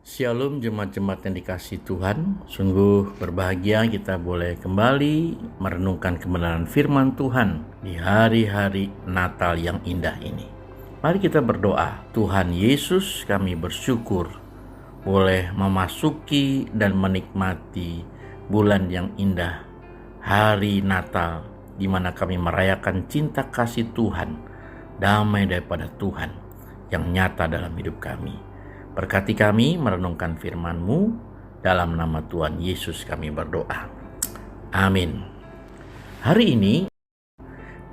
Shalom jemaat-jemaat yang dikasihi Tuhan. Sungguh berbahagia kita boleh kembali merenungkan kebenaran firman Tuhan di hari-hari Natal yang indah ini. Mari kita berdoa. Tuhan Yesus, kami bersyukur boleh memasuki dan menikmati bulan yang indah, hari Natal, di mana kami merayakan cinta kasih Tuhan, damai daripada Tuhan yang nyata dalam hidup kami. Berkati kami merenungkan firman-Mu, dalam nama Tuhan Yesus kami berdoa. Amin. Hari ini,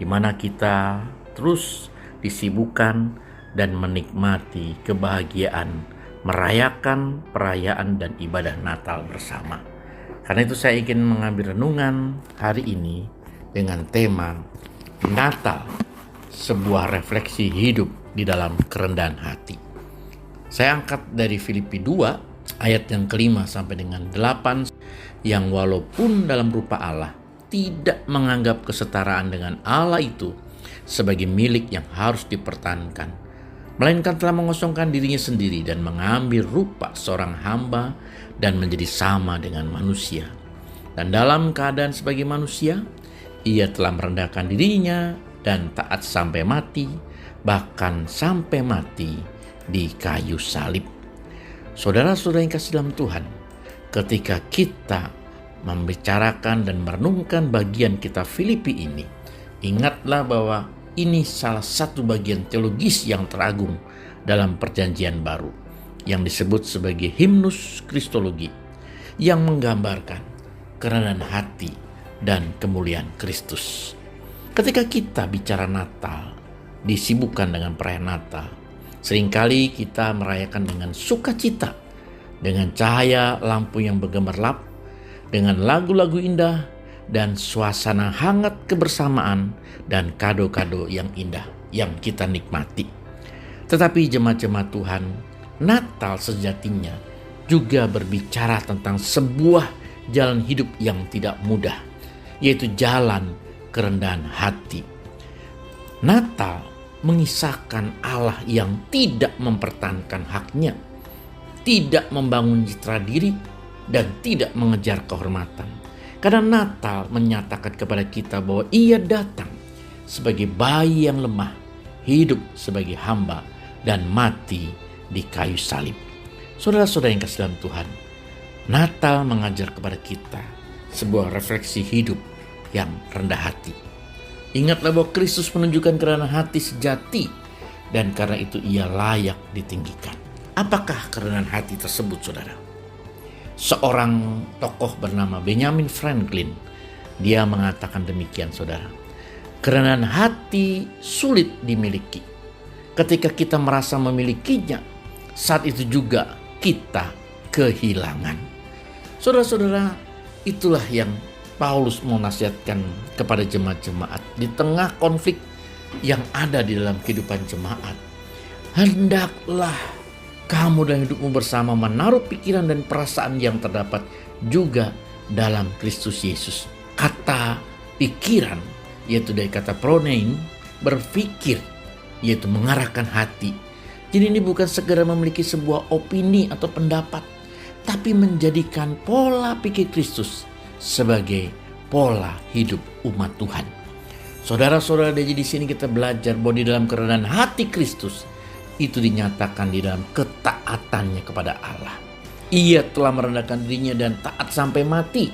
di mana kita terus disibukkan dan menikmati kebahagiaan merayakan perayaan dan ibadah Natal bersama. Karena itu saya ingin mengambil renungan hari ini dengan tema Natal, sebuah refleksi hidup di dalam kerendahan hati. Saya angkat dari Filipi 2 ayat yang kelima sampai dengan 8, yang walaupun dalam rupa Allah tidak menganggap kesetaraan dengan Allah itu sebagai milik yang harus dipertahankan, melainkan telah mengosongkan dirinya sendiri dan mengambil rupa seorang hamba dan menjadi sama dengan manusia. Dan dalam keadaan sebagai manusia, ia telah merendahkan dirinya dan taat sampai mati, bahkan sampai mati di kayu salib. Saudara-saudara yang kasih dalam Tuhan, ketika kita membicarakan dan merenungkan bagian kita Filipi ini, ingatlah bahwa ini salah satu bagian teologis yang teragung dalam perjanjian baru, yang disebut sebagai himnus kristologi, yang menggambarkan kerendahan hati dan kemuliaan Kristus. Ketika kita bicara Natal, disibukkan dengan perayaan Natal, seringkali kita merayakan dengan sukacita, dengan cahaya lampu yang bergemerlap, dengan lagu-lagu indah, dan suasana hangat kebersamaan dan kado-kado yang indah yang kita nikmati. Tetapi jemaat-jemaat Tuhan, Natal sejatinya juga berbicara tentang sebuah jalan hidup yang tidak mudah, yaitu jalan kerendahan hati. Natal mengisahkan Allah yang tidak mempertahankan haknya, tidak membangun citra diri, dan tidak mengejar kehormatan. Karena Natal menyatakan kepada kita bahwa ia datang sebagai bayi yang lemah, hidup sebagai hamba, dan mati di kayu salib. Saudara-saudara yang kasih dalam Tuhan, Natal mengajar kepada kita sebuah refleksi hidup yang rendah hati. Ingatlah bahwa Kristus menunjukkan kerendahan hati sejati, dan karena itu ia layak ditinggikan. Apakah kerendahan hati tersebut, saudara? Seorang tokoh bernama Benjamin Franklin, dia mengatakan demikian, saudara. Kerendahan hati sulit dimiliki. Ketika kita merasa memilikinya, saat itu juga kita kehilangan. Saudara-saudara, itulah yang Paulus mau nasihatkan kepada jemaat-jemaat di tengah konflik yang ada di dalam kehidupan jemaat. Hendaklah kamu dan hidupmu bersama menaruh pikiran dan perasaan yang terdapat juga dalam Kristus Yesus. Kata pikiran, yaitu dari kata pronein, berpikir, yaitu mengarahkan hati. Jadi ini bukan segera memiliki sebuah opini atau pendapat, tapi menjadikan pola pikir Kristus sebagai pola hidup umat Tuhan. Saudara-saudara, jadi di sini kita belajar bahwa di dalam kerendahan hati Kristus itu dinyatakan di dalam ketaatannya kepada Allah. Ia telah merendahkan dirinya dan taat sampai mati.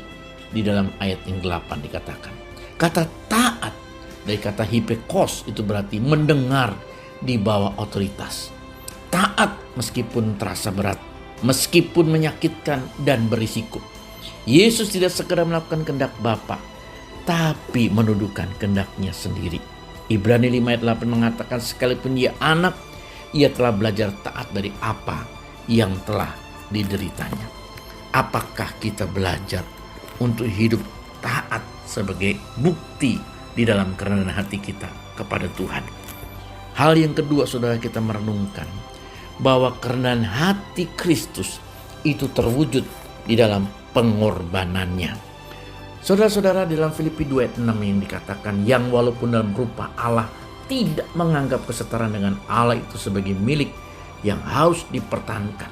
Di dalam ayat yang 8 dikatakan. Kata taat dari kata hipekos itu berarti mendengar di bawah otoritas. Taat meskipun terasa berat, meskipun menyakitkan dan berisiko. Yesus tidak sekedar melakukan kehendak Bapa, tapi menundukkan kehendaknya sendiri. Ibrani 5 ayat 8 mengatakan sekalipun ia anak, ia telah belajar taat dari apa yang telah dideritanya. Apakah kita belajar untuk hidup taat sebagai bukti di dalam kerendahan hati kita kepada Tuhan? Hal yang kedua, saudara, kita merenungkan bahwa kerendahan hati Kristus itu terwujud di dalam pengorbanannya. Saudara-saudara, di dalam Filipi 2 ayat 6 yang dikatakan, yang walaupun dalam rupa Allah tidak menganggap kesetaraan dengan Allah itu sebagai milik yang harus dipertahankan,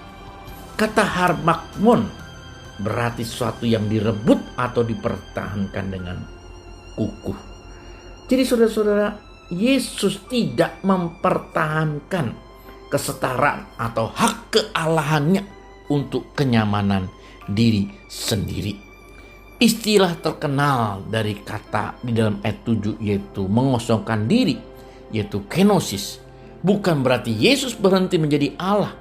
Kata harmakmon berarti sesuatu yang direbut atau dipertahankan dengan kukuh. Jadi saudara-saudara, Yesus tidak mempertahankan kesetaraan atau hak kealahannya untuk kenyamanan diri sendiri. Istilah terkenal dari kata di dalam ayat 7 yaitu mengosongkan diri, yaitu kenosis. Bukan berarti Yesus berhenti menjadi Allah,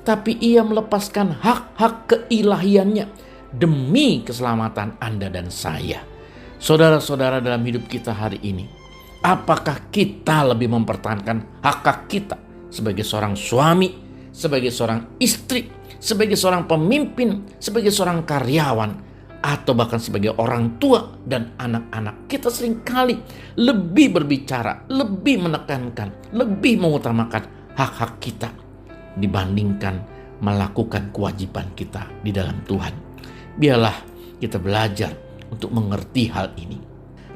tapi ia melepaskan hak-hak keilahiannya demi keselamatan Anda dan saya. Saudara-saudara, dalam hidup kita hari ini, apakah kita lebih mempertahankan hak-hak kita sebagai seorang suami, sebagai seorang istri, sebagai seorang pemimpin, sebagai seorang karyawan, atau bahkan sebagai orang tua dan anak-anak? Kita seringkali lebih berbicara, lebih menekankan, lebih mengutamakan hak-hak kita dibandingkan melakukan kewajiban kita di dalam Tuhan. Biarlah kita belajar untuk mengerti hal ini.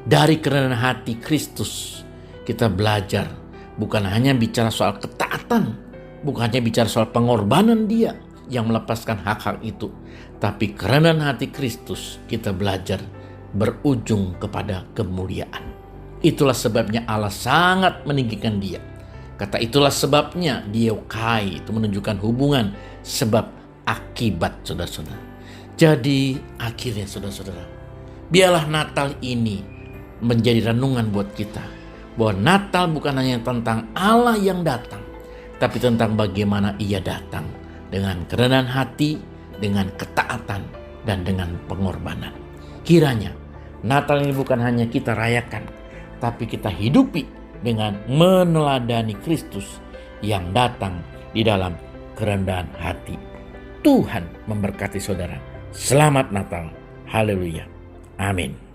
Dari kerendahan hati Kristus kita belajar bukan hanya bicara soal ketaatan, bukan hanya bicara soal pengorbanan Dia yang melepaskan hak-hak itu, tapi kerendahan hati Kristus kita belajar berujung kepada kemuliaan. Itulah sebabnya Allah sangat meninggikan Dia. Kata itulah sebabnya diokai itu menunjukkan hubungan sebab akibat, saudara-saudara. Jadi akhirnya saudara-saudara, biarlah Natal ini menjadi renungan buat kita, bahwa Natal bukan hanya tentang Allah yang datang, tapi tentang bagaimana Ia datang dengan kerendahan hati, dengan ketaatan, dan dengan pengorbanan. Kiranya Natal ini bukan hanya kita rayakan, tapi kita hidupi dengan meneladani Kristus yang datang di dalam kerendahan hati. Tuhan memberkati saudara. Selamat Natal. Haleluya. Amin.